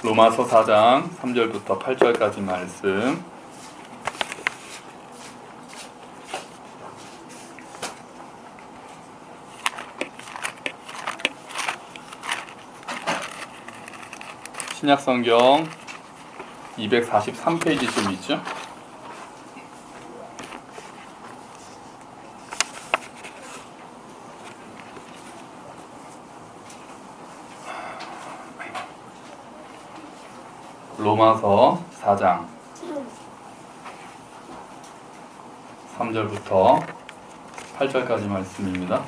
로마서 4장 3절부터 8절까지 말씀. 신약성경 243페이지쯤 있죠? 로마서 4장 3절부터 8절까지 말씀입니다.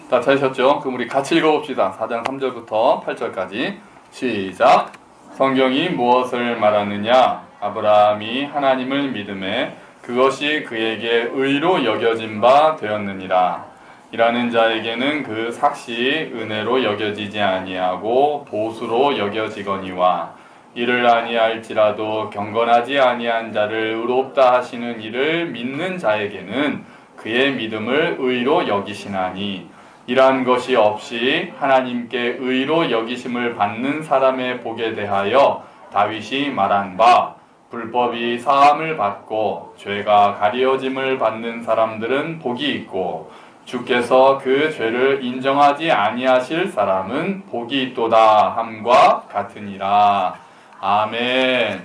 다 찾으셨죠? 그럼 우리 같이 읽어봅시다. 4장 3절부터 8절까지 시작! 성경이 무엇을 말하느냐? 아브라함이 하나님을 믿음에 그것이 그에게 의로 여겨진 바 되었느니라. 이라는 자에게는 그 삭시 은혜로 여겨지지 아니하고 보수로 여겨지거니와 이를 아니할지라도 경건하지 아니한 자를 의롭다 하시는 이를 믿는 자에게는 그의 믿음을 의로 여기시나니 이러한 것이 없이 하나님께 의로 여기심을 받는 사람의 복에 대하여 다윗이 말한 바 불법이 사함을 받고 죄가 가려짐을 받는 사람들은 복이 있고 주께서 그 죄를 인정하지 아니하실 사람은 복이 있도다 함과 같으니라. 아멘.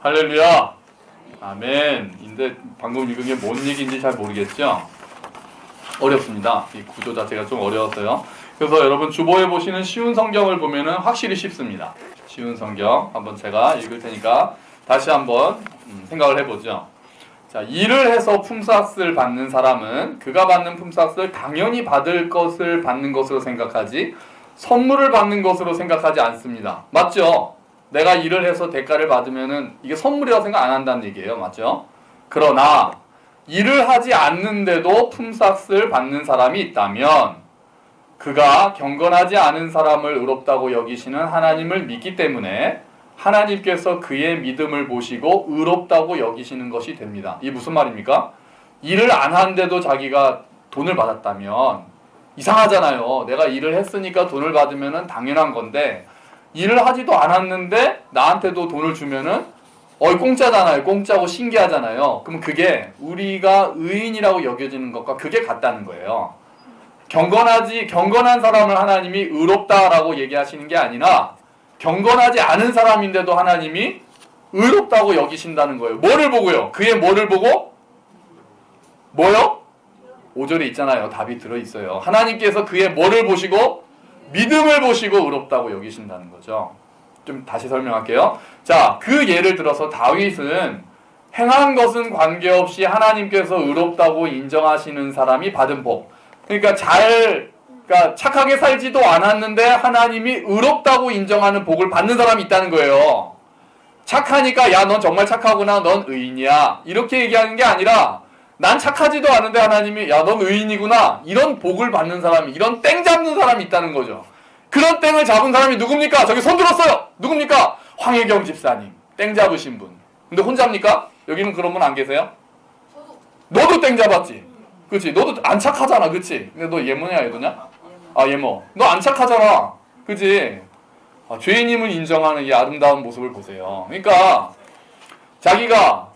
할렐루야. 아멘. 근데 방금 읽은 게 뭔 얘기인지 잘 모르겠죠? 어렵습니다. 이 구조 자체가 좀 어려웠어요. 그래서 여러분 주보에 보시는 쉬운 성경을 보면은 확실히 쉽습니다. 쉬운 성경 한번 제가 읽을 테니까 다시 한번 생각을 해보죠. 자, 일을 해서 품삯을 받는 사람은 그가 받는 품삯을 당연히 받을 것을 받는 것으로 생각하지 선물을 받는 것으로 생각하지 않습니다. 맞죠? 내가 일을 해서 대가를 받으면은 이게 선물이라고 생각 안 한다는 얘기예요. 맞죠? 그러나 일을 하지 않는데도 품삯을 받는 사람이 있다면 그가 경건하지 않은 사람을 의롭다고 여기시는 하나님을 믿기 때문에 하나님께서 그의 믿음을 보시고 의롭다고 여기시는 것이 됩니다. 이게 무슨 말입니까? 일을 안 하는데도 자기가 돈을 받았다면 이상하잖아요. 내가 일을 했으니까 돈을 받으면 당연한 건데 일을 하지도 않았는데 나한테도 돈을 주면은 공짜잖아요. 공짜고 신기하잖아요. 그럼 그게 우리가 의인이라고 여겨지는 것과 그게 같다는 거예요. 경건한 사람을 하나님이 의롭다라고 얘기하시는 게 아니라 경건하지 않은 사람인데도 하나님이 의롭다고 여기신다는 거예요. 뭐를 보고요? 그의 뭐를 보고? 뭐요? 5절에 있잖아요. 답이 들어있어요. 하나님께서 그의 뭐를 보시고? 믿음을 보시고 의롭다고 여기신다는 거죠. 좀 다시 설명할게요. 자, 그 예를 들어서 다윗은 행한 것은 관계없이 하나님께서 의롭다고 인정하시는 사람이 받은 복. 그러니까 착하게 살지도 않았는데 하나님이 의롭다고 인정하는 복을 받는 사람이 있다는 거예요. 착하니까 야, 넌 정말 착하구나. 넌 의인이야. 이렇게 얘기하는 게 아니라 난 착하지도 않은데 하나님이 야, 넌 의인이구나. 이런 복을 받는 사람이, 이런 땡 잡는 사람이 있다는 거죠. 그런 땡을 잡은 사람이 누굽니까? 저기 손 들었어요. 누굽니까? 황혜경 집사님. 땡 잡으신 분. 근데 혼자입니까? 여기는 그런 분 안 계세요? 너도 땡 잡았지? 그치? 너도 안 착하잖아. 그치? 근데 너 예모냐 얘도냐? 아, 예모. 너 안 착하잖아. 그치? 죄인임을 인정하는 이 아름다운 모습을 보세요. 그러니까 자기가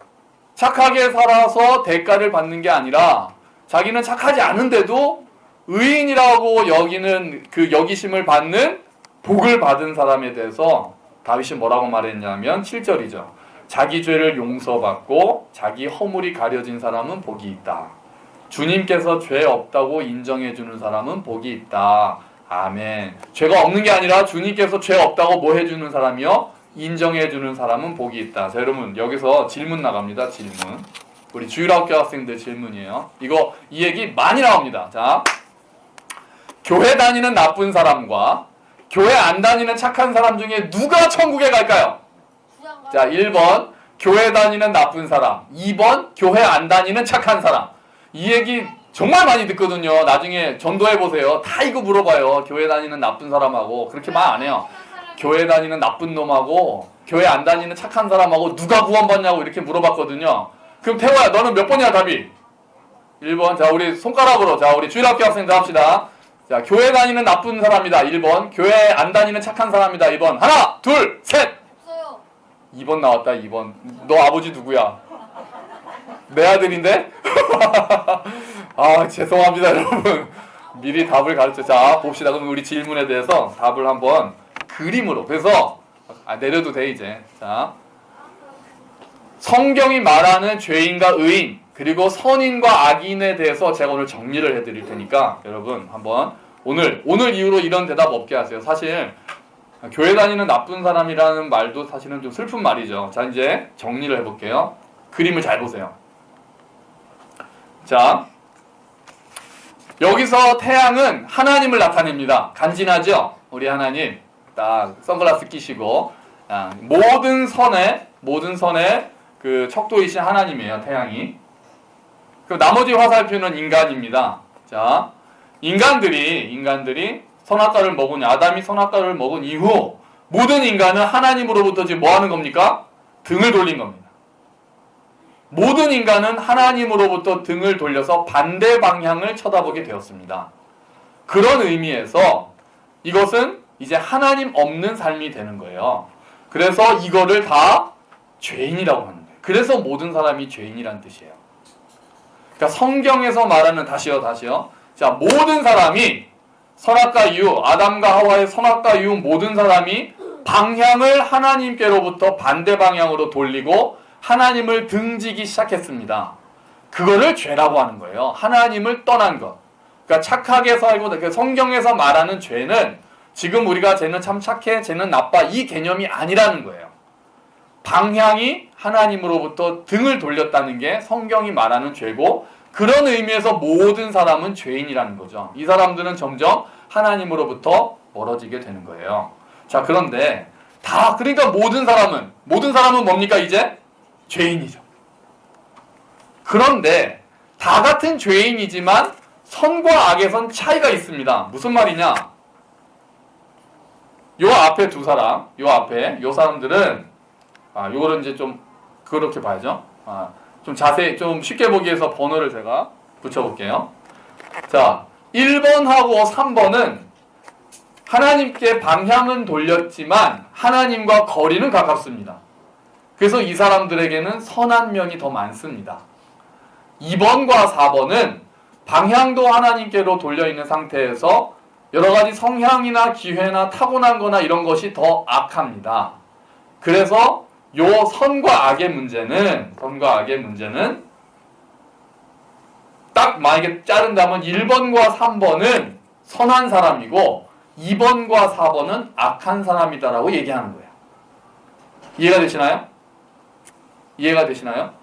착하게 살아서 대가를 받는 게 아니라 자기는 착하지 않은데도 의인이라고 여기는 그 여기심을 받는 복을 받은 사람에 대해서 다윗이 뭐라고 말했냐면 7절이죠. 자기 죄를 용서받고 자기 허물이 가려진 사람은 복이 있다. 주님께서 죄 없다고 인정해주는 사람은 복이 있다. 아멘. 죄가 없는 게 아니라 주님께서 죄 없다고 뭐 해주는 사람이요? 인정해주는 사람은 복이 있다. 자, 여러분 여기서 질문 나갑니다. 질문. 우리 주일학교 학생들 질문이에요. 이 얘기 많이 나옵니다. 자, 교회 다니는 나쁜 사람과 교회 안 다니는 착한 사람 중에 누가 천국에 갈까요? 자, 1번 교회 다니는 나쁜 사람, 2번 교회 안 다니는 착한 사람. 이 얘기 정말 많이 듣거든요. 나중에 전도해보세요. 다 이거 물어봐요. 교회 다니는 나쁜 사람하고 그렇게 말 안 해요. 교회 다니는 나쁜 놈하고 교회 안 다니는 착한 사람하고 누가 구원받냐고 이렇게 물어봤거든요. 그럼 태호야, 너는 몇 번이야, 답이? 1번. 자, 우리 손가락으로. 자, 우리 주일학교 학생들 합시다. 자, 교회 다니는 나쁜 사람이다. 1번. 교회 안 다니는 착한 사람이다. 2번. 하나, 둘, 셋! 없어요. 2번 나왔다. 2번. 너 아버지 누구야? 내 아들인데? 아, 죄송합니다, 여러분. 미리 답을 가르쳐. 자, 봅시다. 그럼 우리 질문에 대해서 답을 한번 그림으로. 그래서 내려도 돼, 이제. 자, 성경이 말하는 죄인과 의인, 그리고 선인과 악인에 대해서 제가 오늘 정리를 해드릴 테니까 여러분 한번 오늘 이후로 이런 대답 없게 하세요. 사실 교회 다니는 나쁜 사람이라는 말도 사실은 좀 슬픈 말이죠. 자, 이제 정리를 해볼게요. 그림을 잘 보세요. 자, 여기서 태양은 하나님을 나타냅니다. 간지나죠? 우리 하나님 딱 선글라스 끼시고, 모든 선의 그 척도이신 하나님이에요. 태양이. 그 나머지 화살표는 인간입니다. 자, 인간들이 선악과를 먹은, 아담이 선악과를 먹은 이후 모든 인간은 하나님으로부터 지금 뭐 하는 겁니까? 등을 돌린 겁니다. 모든 인간은 하나님으로부터 등을 돌려서 반대 방향을 쳐다보게 되었습니다. 그런 의미에서 이것은 이제 하나님 없는 삶이 되는 거예요. 그래서 이거를 다 죄인이라고 하는 거예요. 그래서 모든 사람이 죄인이란 뜻이에요. 그러니까 성경에서 말하는, 다시요. 자, 모든 사람이 선악과 이후, 아담과 하와의 선악과 이후 모든 사람이 방향을 하나님께로부터 반대 방향으로 돌리고 하나님을 등지기 시작했습니다. 그거를 죄라고 하는 거예요. 하나님을 떠난 것. 그러니까 착하게 살고, 성경에서 말하는 죄는 지금 우리가 쟤는 참 착해, 쟤는 나빠, 이 개념이 아니라는 거예요. 방향이 하나님으로부터 등을 돌렸다는 게 성경이 말하는 죄고, 그런 의미에서 모든 사람은 죄인이라는 거죠. 이 사람들은 점점 하나님으로부터 멀어지게 되는 거예요. 자, 그런데 그러니까 모든 사람은 뭡니까 이제? 죄인이죠. 그런데 다 같은 죄인이지만 선과 악에선 차이가 있습니다. 무슨 말이냐? 요 앞에 두 사람, 요 사람들은 요거를 이제 좀 그렇게 봐야죠. 좀 자세히, 좀 쉽게 보기 위해서 번호를 제가 붙여볼게요. 자, 1번하고 3번은 하나님께 방향은 돌렸지만 하나님과 거리는 가깝습니다. 그래서 이 사람들에게는 선한 면이 더 많습니다. 2번과 4번은 방향도 하나님께로 돌려있는 상태에서 여러가지 성향이나 기회나 타고난 거나 이런 것이 더 악합니다. 그래서 요 선과 악의 문제는 딱 만약에 자른다면 1번과 3번은 선한 사람이고 2번과 4번은 악한 사람이다라고 얘기하는 거예요. 이해가 되시나요?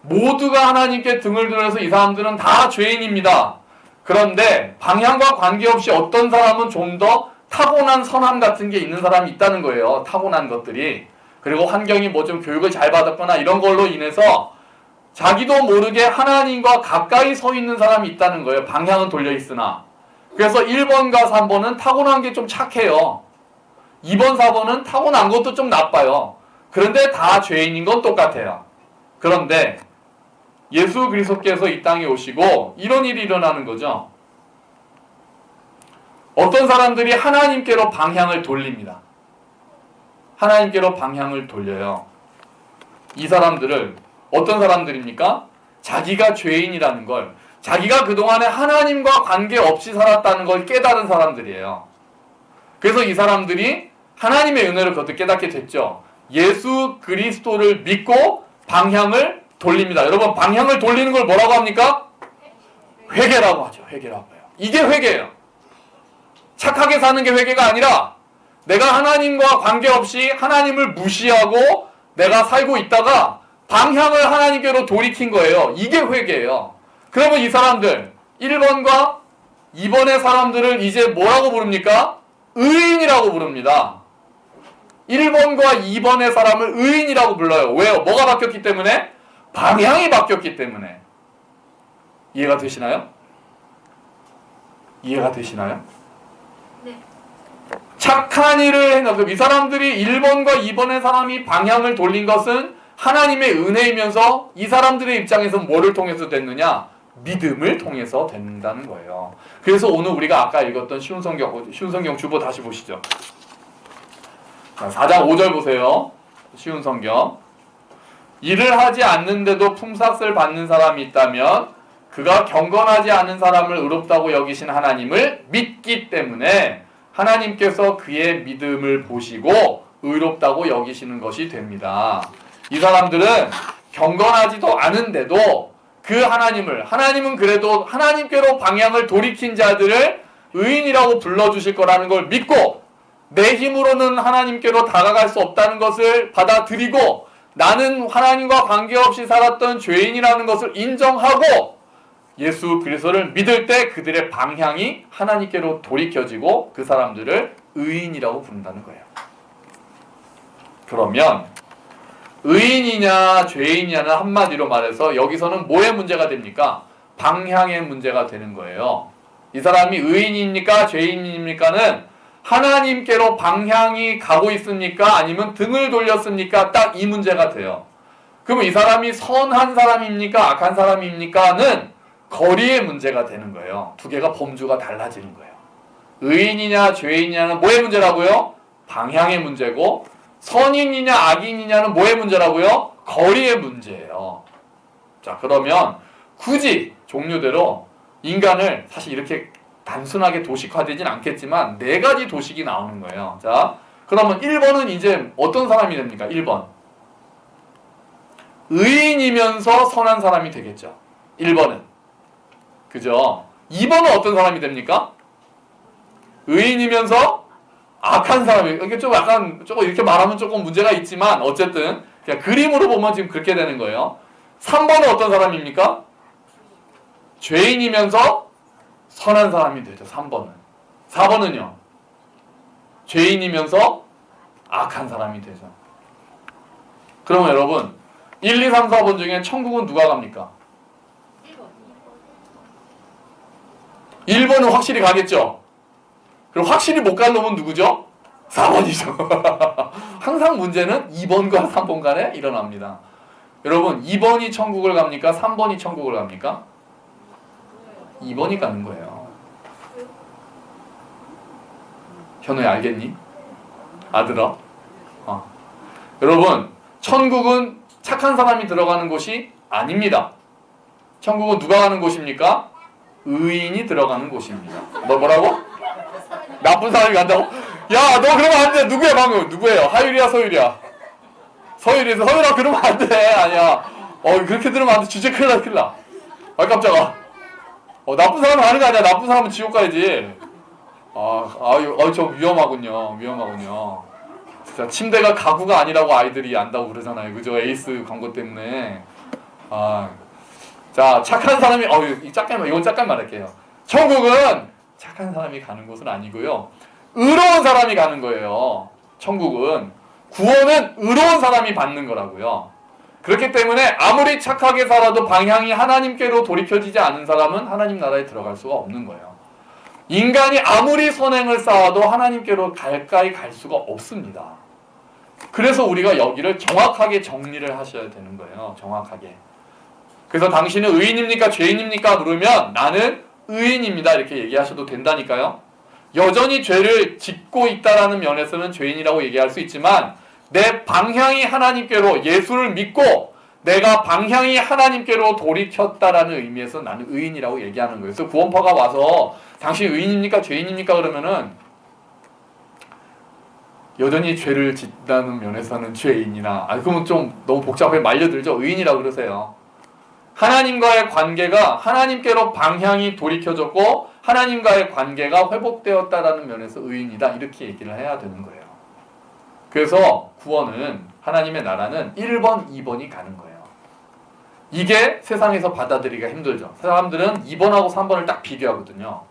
모두가 하나님께 등을 돌려서 이 사람들은 다 죄인입니다. 그런데 방향과 관계없이 어떤 사람은 좀 더 타고난 선함 같은 게 있는 사람이 있다는 거예요. 타고난 것들이. 그리고 환경이 뭐 좀 교육을 잘 받았거나 이런 걸로 인해서 자기도 모르게 하나님과 가까이 서 있는 사람이 있다는 거예요. 방향은 돌려 있으나. 그래서 1번과 3번은 타고난 게 좀 착해요. 2번, 4번은 타고난 것도 좀 나빠요. 그런데 다 죄인인 건 똑같아요. 그런데 예수 그리스도께서 이 땅에 오시고 이런 일이 일어나는 거죠. 어떤 사람들이 하나님께로 방향을 돌립니다. 하나님께로 방향을 돌려요. 이 사람들을 어떤 사람들입니까? 자기가 죄인이라는 걸, 자기가 그동안에 하나님과 관계없이 살았다는 걸 깨달은 사람들이에요. 그래서 이 사람들이 하나님의 은혜를 거듭 깨닫게 됐죠. 예수 그리스도를 믿고 방향을 돌립니다. 여러분, 방향을 돌리는 걸 뭐라고 합니까? 회개라고 하죠. 회개라고 해요. 이게 회개예요. 착하게 사는 게 회개가 아니라 내가 하나님과 관계없이 하나님을 무시하고 내가 살고 있다가 방향을 하나님께로 돌이킨 거예요. 이게 회개예요. 그러면 이 사람들 1번과 2번의 사람들을 이제 뭐라고 부릅니까? 의인이라고 부릅니다. 1번과 2번의 사람을 의인이라고 불러요. 왜요? 뭐가 바뀌었기 때문에? 방향이 바뀌었기 때문에. 이해가 되시나요? 네. 착한 일을 해놓고 이 사람들이 1번과 2번의 사람이 방향을 돌린 것은 하나님의 은혜이면서 이 사람들의 입장에서 뭐를 통해서 됐느냐? 믿음을 통해서 된다는 거예요. 그래서 오늘 우리가 아까 읽었던 쉬운 성경 주보 다시 보시죠. 4장 5절 보세요. 쉬운 성경. 일을 하지 않는데도 품삯을 받는 사람이 있다면 그가 경건하지 않은 사람을 의롭다고 여기신 하나님을 믿기 때문에 하나님께서 그의 믿음을 보시고 의롭다고 여기시는 것이 됩니다. 이 사람들은 경건하지도 않은데도 그 하나님은 그래도 하나님께로 방향을 돌이킨 자들을 의인이라고 불러주실 거라는 걸 믿고 내 힘으로는 하나님께로 다가갈 수 없다는 것을 받아들이고 나는 하나님과 관계없이 살았던 죄인이라는 것을 인정하고 예수 그리스도를 믿을 때 그들의 방향이 하나님께로 돌이켜지고 그 사람들을 의인이라고 부른다는 거예요. 그러면 의인이냐 죄인이냐는 한마디로 말해서 여기서는 뭐의 문제가 됩니까? 방향의 문제가 되는 거예요. 이 사람이 의인입니까? 죄인입니까는 하나님께로 방향이 가고 있습니까? 아니면 등을 돌렸습니까? 딱 이 문제가 돼요. 그럼 이 사람이 선한 사람입니까? 악한 사람입니까?는 거리의 문제가 되는 거예요. 두 개가 범주가 달라지는 거예요. 의인이냐 죄인이냐는 뭐의 문제라고요? 방향의 문제고 선인이냐 악인이냐는 뭐의 문제라고요? 거리의 문제예요. 자, 그러면 굳이 종류대로 인간을 사실 이렇게 단순하게 도식화되진 않겠지만 네 가지 도식이 나오는 거예요. 자, 그러면 1번은 이제 어떤 사람이 됩니까? 1번. 의인이면서 선한 사람이 되겠죠. 1번은. 그죠? 2번은 어떤 사람이 됩니까? 의인이면서 악한 사람이. 이게 좀 약간 조금 이렇게 말하면 조금 문제가 있지만 어쨌든 그냥 그림으로 보면 지금 그렇게 되는 거예요. 3번은 어떤 사람입니까? 죄인이면서 선한 사람이 되죠. 3번은. 4번은요. 죄인이면서 악한 사람이 되죠. 그러면 여러분 1, 2, 3, 4번 중에 천국은 누가 갑니까? 1번은 확실히 가겠죠. 그럼 확실히 못 간 놈은 누구죠? 4번이죠. 항상 문제는 2번과 3번 간에 일어납니다. 여러분 2번이 천국을 갑니까? 3번이 천국을 갑니까? 2번이 가는 거예요. 현우야 알겠니? 아들아? 여러분 천국은 착한 사람이 들어가는 곳이 아닙니다. 천국은 누가 가는 곳입니까? 의인이 들어가는 곳입니다. 뭐라고? 나쁜 사람이 간다고? 야, 너 그러면 안 돼. 누구야 방금? 누구예요? 하율이야, 서율이야? 서율이에서 서율아 그러면 안 돼. 아니야. 그렇게 들으면 안 돼. 주제 큰일 나, 큰일 나. 아, 깜짝아. 나쁜 사람은 가는 거 아니야. 나쁜 사람은 지옥 가야지. 저 위험하군요. 위험하군요. 진짜 침대가 가구가 아니라고 아이들이 안다고 그러잖아요. 그죠? 에이스 광고 때문에. 자, 착한 사람이, 이건 잠깐 말할게요. 천국은 착한 사람이 가는 곳은 아니고요. 의로운 사람이 가는 거예요. 천국은. 구원은 의로운 사람이 받는 거라고요. 그렇기 때문에 아무리 착하게 살아도 방향이 하나님께로 돌이켜지지 않은 사람은 하나님 나라에 들어갈 수가 없는 거예요. 인간이 아무리 선행을 쌓아도 하나님께로 가까이 갈 수가 없습니다. 그래서 우리가 여기를 정확하게 정리를 하셔야 되는 거예요. 정확하게. 그래서 당신은 의인입니까? 죄인입니까? 물으면 나는 의인입니다. 이렇게 얘기하셔도 된다니까요. 여전히 죄를 짓고 있다라는 면에서는 죄인이라고 얘기할 수 있지만 내 방향이 하나님께로 예수를 믿고 내가 방향이 하나님께로 돌이켰다라는 의미에서 나는 의인이라고 얘기하는 거예요. 그래서 구원파가 와서 당신 의인입니까? 죄인입니까? 그러면은 여전히 죄를 짓다는 면에서는 죄인이나 그러면 좀 너무 복잡하게 말려들죠. 의인이라고 그러세요. 하나님과의 관계가 하나님께로 방향이 돌이켜졌고 하나님과의 관계가 회복되었다라는 면에서 의인이다. 이렇게 얘기를 해야 되는 거예요. 그래서 구원은 하나님의 나라는 1번, 2번이 가는 거예요. 이게 세상에서 받아들이기가 힘들죠. 사람들은 2번하고 3번을 딱 비교하거든요.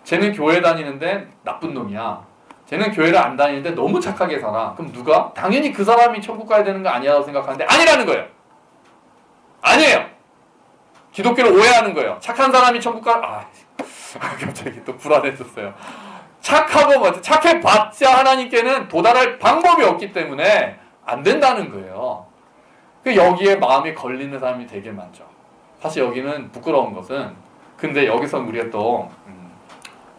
쟤는 교회 다니는데 나쁜 놈이야. 쟤는 교회를 안 다니는데 너무 착하게 살아. 그럼 누가? 당연히 그 사람이 천국 가야 되는 거 아니라고 생각하는데 아니라는 거예요. 아니에요. 기독교를 오해하는 거예요. 착한 사람이 천국 갑자기 또 불안해졌어요. 착해봤자 하나님께는 도달할 방법이 없기 때문에 안 된다는 거예요. 여기에 마음이 걸리는 사람이 되게 많죠. 사실 여기는 부끄러운 것은, 근데 여기서 우리가 또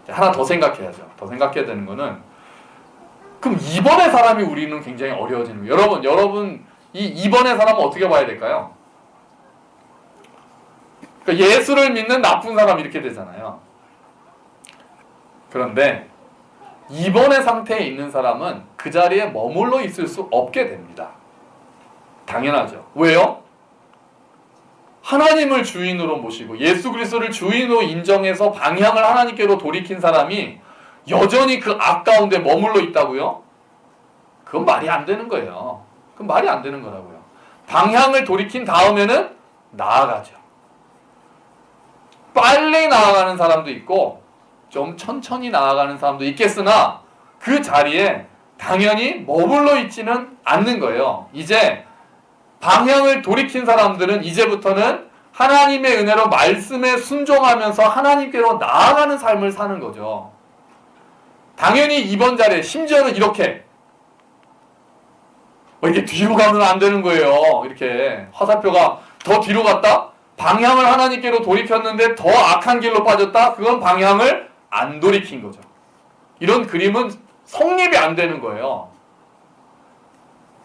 하나 더 생각해야죠. 더 생각해야 되는 거는, 그럼 2번의 사람이 우리는 굉장히 어려워지는 거예요. 여러분 이 2번의 사람은 어떻게 봐야 될까요? 그러니까 예수를 믿는 나쁜 사람 이렇게 되잖아요. 그런데 2번의 상태에 있는 사람은 그 자리에 머물러 있을 수 없게 됩니다. 당연하죠. 왜요? 하나님을 주인으로 모시고 예수 그리스도를 주인으로 인정해서 방향을 하나님께로 돌이킨 사람이 여전히 그 악 가운데 머물러 있다고요? 그건 말이 안 되는 거예요. 그건 말이 안 되는 거라고요. 방향을 돌이킨 다음에는 나아가죠. 빨리 나아가는 사람도 있고 좀 천천히 나아가는 사람도 있겠으나 그 자리에 당연히 머물러 있지는 않는 거예요. 이제 방향을 돌이킨 사람들은 이제부터는 하나님의 은혜로 말씀에 순종하면서 하나님께로 나아가는 삶을 사는 거죠. 당연히 이번 자리에 심지어는 이렇게 이렇게 뒤로 가면 안 되는 거예요. 이렇게 화살표가 더 뒤로 갔다? 방향을 하나님께로 돌이켰는데 더 악한 길로 빠졌다? 그건 방향을 안 돌이킨 거죠. 이런 그림은 성립이 안 되는 거예요.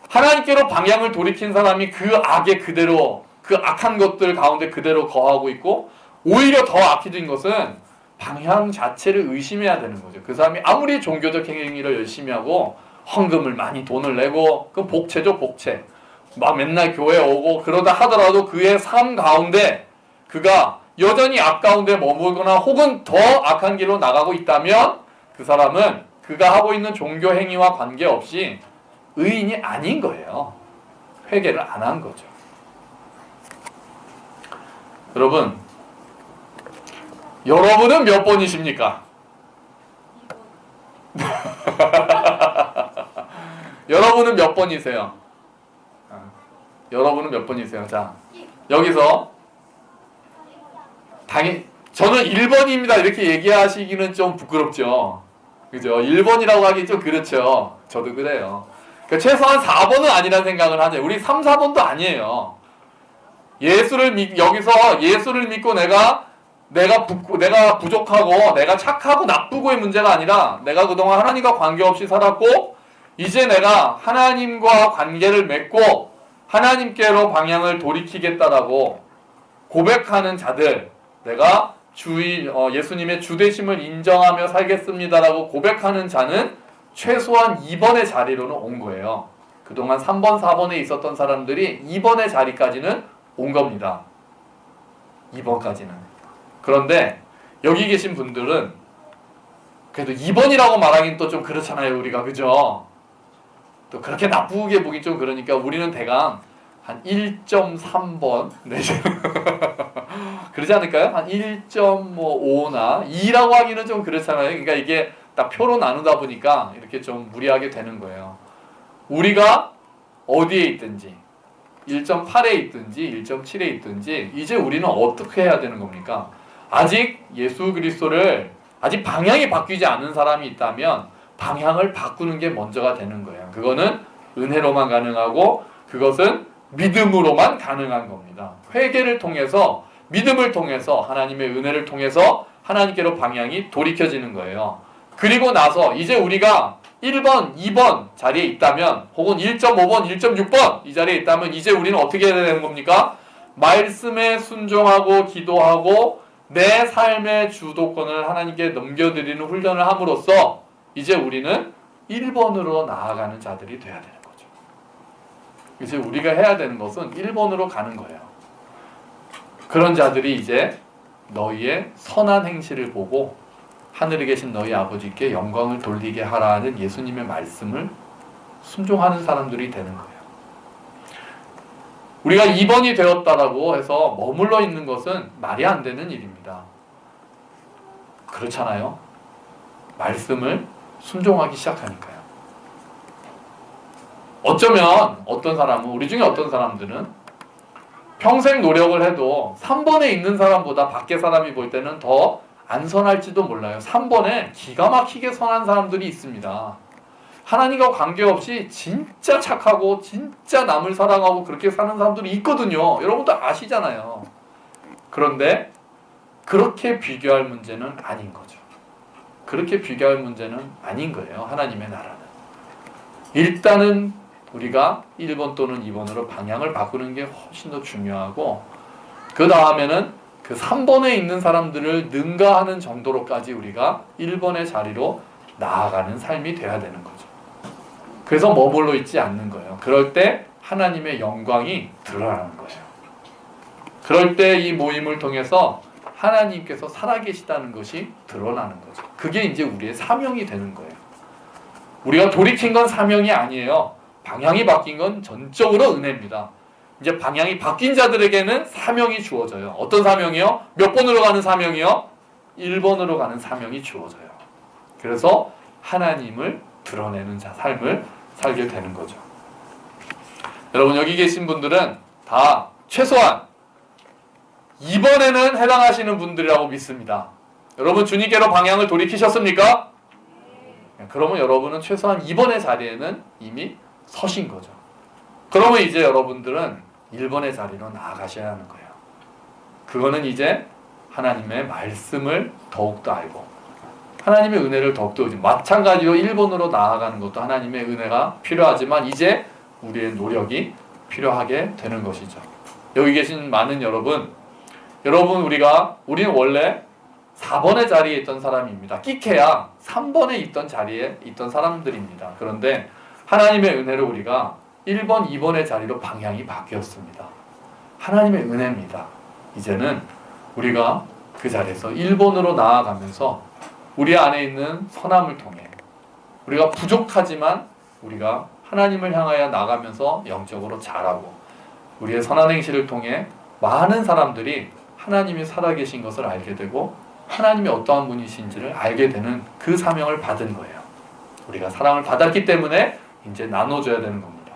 하나님께로 방향을 돌이킨 사람이 그 악에 그대로, 그 악한 것들 가운데 그대로 거하고 있고, 오히려 더 악해진 것은 방향 자체를 의심해야 되는 거죠. 그 사람이 아무리 종교적 행위를 열심히 하고 헌금을 많이 돈을 내고, 그 복채죠, 복채. 막 맨날 교회 오고 그러다 하더라도 그의 삶 가운데 그가 여전히 악 가운데 머물거나 혹은 더 악한 길로 나가고 있다면 그 사람은 그가 하고 있는 종교 행위와 관계없이 의인이 아닌 거예요. 회개를 안 한 거죠. 여러분은 몇 번이십니까? 여러분은 몇 번이세요? 여러분은 몇 번이세요? 자, 여기서 저는 1번입니다 이렇게 얘기하시기는 좀 부끄럽죠. 그죠? 1번이라고 하기 좀 그렇죠. 저도 그래요. 그러니까 최소한 4번은 아니라는 생각을 하죠. 우리 3, 4번도 아니에요. 여기서 예수를 믿고 내가 부족하고 내가 착하고 나쁘고의 문제가 아니라 내가 그동안 하나님과 관계없이 살았고 이제 내가 하나님과 관계를 맺고 하나님께로 방향을 돌이키겠다라고 고백하는 자들, 내가 예수님의 주되심을 인정하며 살겠습니다라고 고백하는 자는 최소한 2번의 자리로는 온 거예요. 그동안 3번, 4번에 있었던 사람들이 2번의 자리까지는 온 겁니다. 2번까지는. 그런데 여기 계신 분들은 그래도 2번이라고 말하기는 또 좀 그렇잖아요, 우리가. 그죠? 또 그렇게 나쁘게 보기 좀 그러니까 우리는 대강 한 1.3번 그러지 않을까요? 한 1.5나 2라고 하기는 좀 그렇잖아요. 그러니까 이게 딱 표로 나누다 보니까 이렇게 좀 무리하게 되는 거예요. 우리가 어디에 있든지 1.8에 있든지 1.7에 있든지 이제 우리는 어떻게 해야 되는 겁니까? 아직 예수 그리스도를 아직 방향이 바뀌지 않은 사람이 있다면 방향을 바꾸는 게 먼저가 되는 거예요. 그거는 은혜로만 가능하고 그것은 믿음으로만 가능한 겁니다. 회개를 통해서 믿음을 통해서 하나님의 은혜를 통해서 하나님께로 방향이 돌이켜지는 거예요. 그리고 나서 이제 우리가 1번, 2번 자리에 있다면 혹은 1.5번, 1.6번 이 자리에 있다면 이제 우리는 어떻게 해야 되는 겁니까? 말씀에 순종하고 기도하고 내 삶의 주도권을 하나님께 넘겨드리는 훈련을 함으로써 이제 우리는 1번으로 나아가는 자들이 돼야 되는 거죠. 이제 우리가 해야 되는 것은 1번으로 가는 거예요. 그런 자들이 이제 너희의 선한 행실을 보고 하늘에 계신 너희 아버지께 영광을 돌리게 하라는 예수님의 말씀을 순종하는 사람들이 되는 거예요. 우리가 2번이 되었다라고 해서 머물러 있는 것은 말이 안 되는 일입니다. 그렇잖아요. 말씀을 순종하기 시작하니까요. 어쩌면 어떤 사람은, 우리 중에 어떤 사람들은 평생 노력을 해도 3번에 있는 사람보다 밖에 사람이 볼 때는 더 안 선할지도 몰라요. 3번에 기가 막히게 선한 사람들이 있습니다. 하나님과 관계없이 진짜 착하고 진짜 남을 사랑하고 그렇게 사는 사람들이 있거든요. 여러분도 아시잖아요. 그런데 그렇게 비교할 문제는 아닌 거죠. 그렇게 비교할 문제는 아닌 거예요. 하나님의 나라는. 일단은 우리가 1번 또는 2번으로 방향을 바꾸는 게 훨씬 더 중요하고, 그 다음에는 그 3번에 있는 사람들을 능가하는 정도로까지 우리가 1번의 자리로 나아가는 삶이 돼야 되는 거죠. 그래서 머물러 있지 않는 거예요. 그럴 때 하나님의 영광이 드러나는 거예요. 그럴 때 이 모임을 통해서 하나님께서 살아계시다는 것이 드러나는 거죠. 그게 이제 우리의 사명이 되는 거예요. 우리가 돌이킨 건 사명이 아니에요. 방향이 바뀐 건 전적으로 은혜입니다. 이제 방향이 바뀐 자들에게는 사명이 주어져요. 어떤 사명이요? 몇 번으로 가는 사명이요? 1번으로 가는 사명이 주어져요. 그래서 하나님을 드러내는 삶을 살게 되는 거죠. 여러분, 여기 계신 분들은 다 최소한 2번에는 해당하시는 분들이라고 믿습니다. 여러분, 주님께로 방향을 돌이키셨습니까? 그러면 여러분은 최소한 2번의 자리에는 이미 서신 거죠. 그러면 이제 여러분들은 1번의 자리로 나아가셔야 하는 거예요. 그거는 이제 하나님의 말씀을 더욱더 알고 하나님의 은혜를 더욱더, 마찬가지로 1번으로 나아가는 것도 하나님의 은혜가 필요하지만 이제 우리의 노력이 필요하게 되는 것이죠. 여기 계신 많은 여러분, 우리는 원래 4번의 자리에 있던 사람입니다. 끼케야 3번에 있던 자리에 있던 사람들입니다. 그런데 하나님의 은혜로 우리가 1번, 2번의 자리로 방향이 바뀌었습니다. 하나님의 은혜입니다. 이제는 우리가 그 자리에서 1번으로 나아가면서 우리 안에 있는 선함을 통해 우리가 부족하지만 우리가 하나님을 향하여 나가면서 영적으로 자라고 우리의 선한 행실을 통해 많은 사람들이 하나님이 살아계신 것을 알게 되고 하나님이 어떠한 분이신지를 알게 되는 그 사명을 받은 거예요. 우리가 사랑을 받았기 때문에 이제 나눠줘야 되는 겁니다.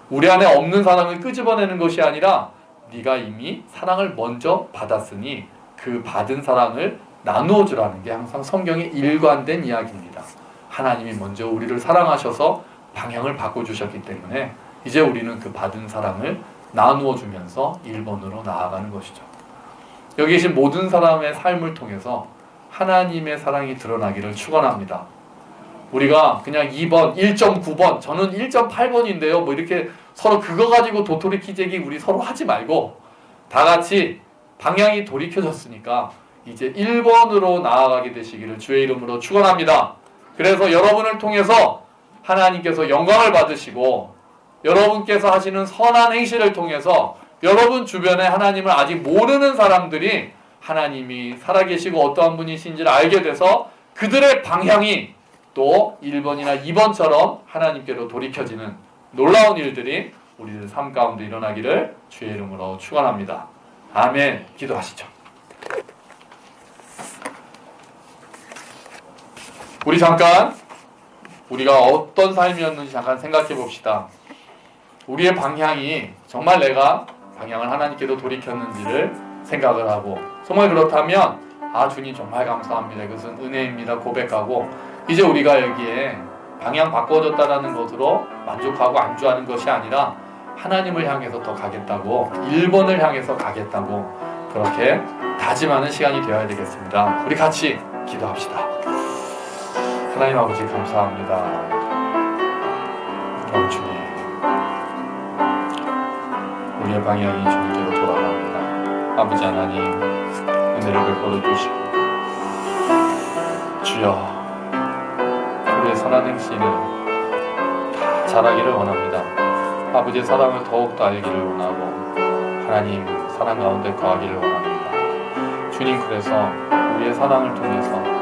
우리 안에 없는 사랑을 끄집어내는 것이 아니라 네가 이미 사랑을 먼저 받았으니 그 받은 사랑을 나누어 주라는 게 항상 성경의 일관된 이야기입니다. 하나님이 먼저 우리를 사랑하셔서 방향을 바꿔주셨기 때문에 이제 우리는 그 받은 사랑을 나누어 주면서 1번으로 나아가는 것이죠. 여기 계신 모든 사람의 삶을 통해서 하나님의 사랑이 드러나기를 축원합니다. 우리가 그냥 2번, 1.9번, 저는 1.8번인데요. 뭐 이렇게 서로 그거 가지고 도토리 키재기 우리 서로 하지 말고 다 같이 방향이 돌이켜졌으니까 이제 1번으로 나아가게 되시기를 주의 이름으로 축원합니다. 그래서 여러분을 통해서 하나님께서 영광을 받으시고 여러분께서 하시는 선한 행실을 통해서 여러분 주변에 하나님을 아직 모르는 사람들이 하나님이 살아계시고 어떠한 분이신지를 알게 돼서 그들의 방향이 또 1번이나 2번처럼 하나님께로 돌이켜지는 놀라운 일들이 우리들 삶 가운데 일어나기를 주의 이름으로 축원합니다. 아멘. 기도하시죠. 우리 잠깐 우리가 어떤 삶이었는지 잠깐 생각해 봅시다. 우리의 방향이 정말 내가 방향을 하나님께로 돌이켰는지를 생각을 하고, 정말 그렇다면 주님 정말 감사합니다. 이것은 은혜입니다. 고백하고 이제 우리가 여기에 방향 바꿔줬다라는 것으로 만족하고 안주하는 것이 아니라 하나님을 향해서 더 가겠다고, 1번을 향해서 가겠다고 그렇게 다짐하는 시간이 되어야 되겠습니다. 우리 같이 기도합시다. 하나님 아버지 감사합니다. 주님, 우리의 방향이 주님께로 돌아갑니다. 아버지 하나님, 은혜를 베풀어 주시고 주여, 우리의 선한 행실을 다 자라기를 원합니다. 아버지의 사랑을 더욱더 알기를 원하고 하나님 사랑 가운데 거하기를 원합니다. 주님, 그래서 우리의 사랑을 통해서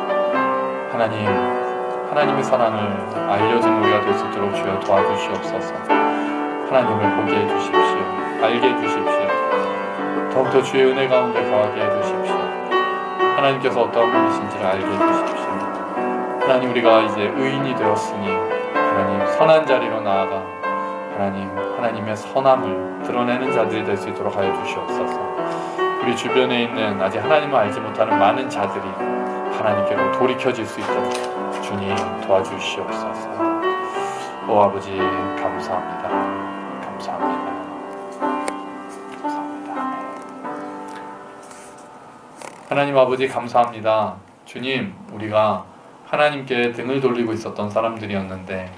하나님의 사랑을 알려진 우리가 될 수 있도록 주여 도와주시옵소서. 하나님을 보게 해주십시오. 알게 해주십시오. 더욱더 주의 은혜 가운데 거하게 해주십시오. 하나님께서 어떠한 분이신지를 알게 해주십시오. 하나님, 우리가 이제 의인이 되었으니 하나님 선한 자리로 나아가 하나님의 선함을 드러내는 자들이 될 수 있도록 하여 주시옵소서. 우리 주변에 있는 아직 하나님을 알지 못하는 많은 자들이 하나님께로 돌이켜질 수 있도록 주님 도와주시옵소서. 오 아버지 감사합니다. 감사합니다. 감사합니다. 하나님 아버지 감사합니다. 주님, 우리가 하나님께 등을 돌리고 있었던 사람들이었는데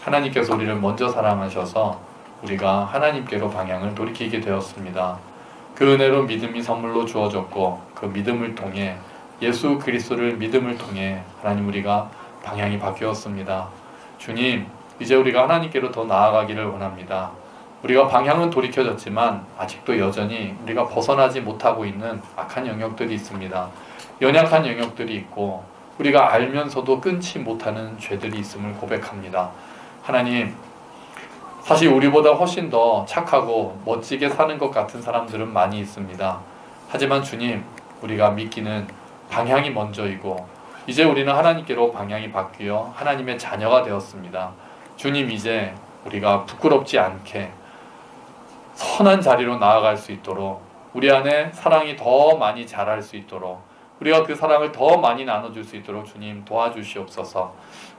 하나님께서 우리를 먼저 사랑하셔서 우리가 하나님께로 방향을 돌이키게 되었습니다. 그 은혜로 믿음이 선물로 주어졌고 그 믿음을 통해 예수 그리스도를 믿음을 통해 하나님 우리가 방향이 바뀌었습니다. 주님, 이제 우리가 하나님께로 더 나아가기를 원합니다. 우리가 방향은 돌이켜졌지만 아직도 여전히 우리가 벗어나지 못하고 있는 악한 영역들이 있습니다. 연약한 영역들이 있고 우리가 알면서도 끊지 못하는 죄들이 있음을 고백합니다. 하나님, 사실 우리보다 훨씬 더 착하고 멋지게 사는 것 같은 사람들은 많이 있습니다. 하지만 주님, 우리가 믿기는 방향이 먼저이고 이제 우리는 하나님께로 방향이 바뀌어 하나님의 자녀가 되었습니다. 주님, 이제 우리가 부끄럽지 않게 선한 자리로 나아갈 수 있도록 우리 안에 사랑이 더 많이 자랄 수 있도록 우리가 그 사랑을 더 많이 나눠줄 수 있도록 주님 도와주시옵소서.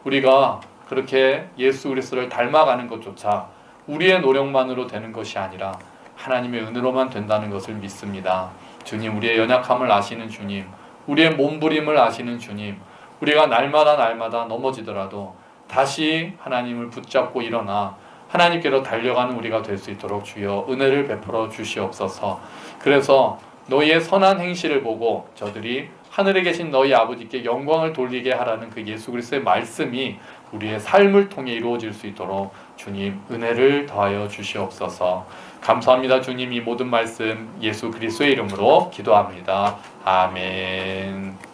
우리가 그렇게 예수 그리스도를 닮아가는 것조차 우리의 노력만으로 되는 것이 아니라 하나님의 은혜로만 된다는 것을 믿습니다. 주님, 우리의 연약함을 아시는 주님, 우리의 몸부림을 아시는 주님, 우리가 날마다 넘어지더라도 다시 하나님을 붙잡고 일어나 하나님께로 달려가는 우리가 될 수 있도록 주여 은혜를 베풀어 주시옵소서. 그래서 너희의 선한 행실을 보고 저들이 하늘에 계신 너희 아버지께 영광을 돌리게 하라는 그 예수 그리스도의 말씀이 우리의 삶을 통해 이루어질 수 있도록 주님 은혜를 더하여 주시옵소서. 감사합니다. 주님, 이 모든 말씀 예수 그리스도의 이름으로 기도합니다. 아멘.